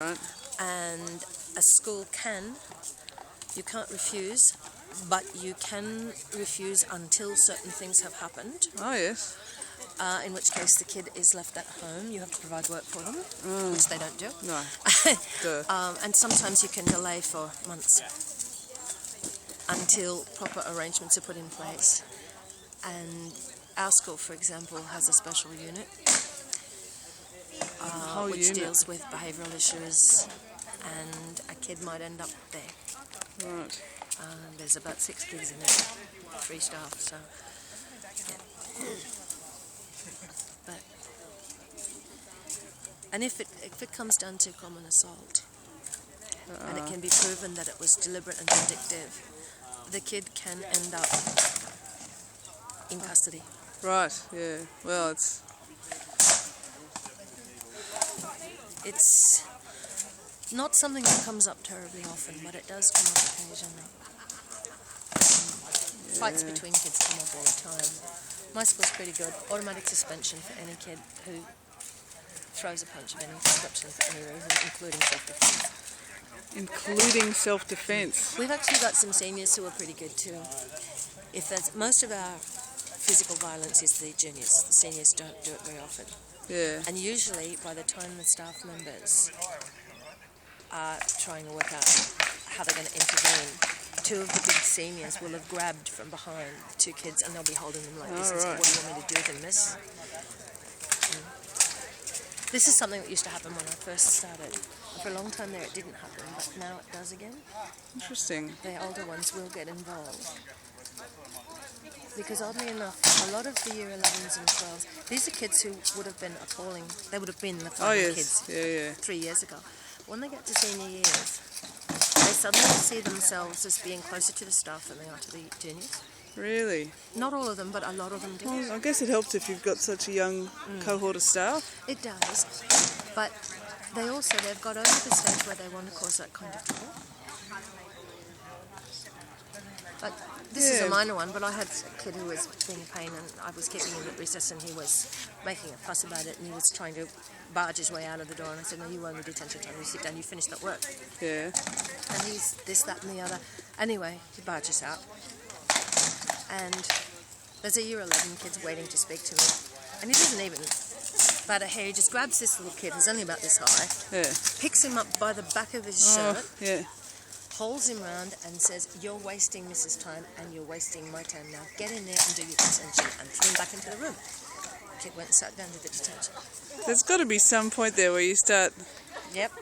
Right. And a school you can't refuse, but you can refuse until certain things have happened. Oh, yes. In which case the kid is left at home. You have to provide work for them, which they don't do. No. Duh. And sometimes you can delay for months until proper arrangements are put in place. And our school, for example, has a special unit which deals with behavioural issues, and a kid might end up there. Right. There's about 6 kids in it, 3 staff, so yeah. And if it comes down to common assault, and it can be proven that it was deliberate and vindictive, the kid can end up in custody. Right, yeah. Well, It's not something that comes up terribly often, but it does come up occasionally. Fights between kids come up all the time. My school's pretty good. Automatic suspension for any kid who throws a punch of any description for any reason, including self-defense. including self-defense. We've actually got some seniors who are pretty good too. Most of our physical violence is the juniors. The seniors don't do it very often. Yeah. And usually, by the time the staff members are trying to work out how they're going to intervene, 2 of the big seniors will have grabbed from behind the 2 kids, and they'll be holding them like this and saying, "What do you want me to do with them, miss?" This is something that used to happen when I first started. For a long time there it didn't happen, but now it does again. Interesting. The older ones will get involved. Because oddly enough, a lot of the year 11s and 12s, these are kids who would have been appalling. They would have been the fighting kids 3 years ago. When they get to senior years, they suddenly see themselves as being closer to the staff than they are to the juniors. Really? Not all of them, but a lot of them do. Well, I guess it helps if you've got such a young cohort of staff. It does, but they've got over the stage where they want to cause that kind of trouble. But this is a minor one, but I had a kid who was being a pain, and I was keeping him at recess, and he was making a fuss about it, and he was trying to barge his way out of the door, and I said, "No, you won't be detention time, you sit down, you finished that work." Yeah. And he's this, that and the other. Anyway, he barges out, and there's a year 11 kid waiting to speak to me, and he doesn't even bat a hair. He just grabs this little kid who's only about this high, picks him up by the back of his shirt, holds him round and says, "You're wasting Mrs. time and you're wasting my time now. Get in there and do your detention," and threw him back into the room. The kid went and sat down to the detention. There's got to be some point there where you start... Yep.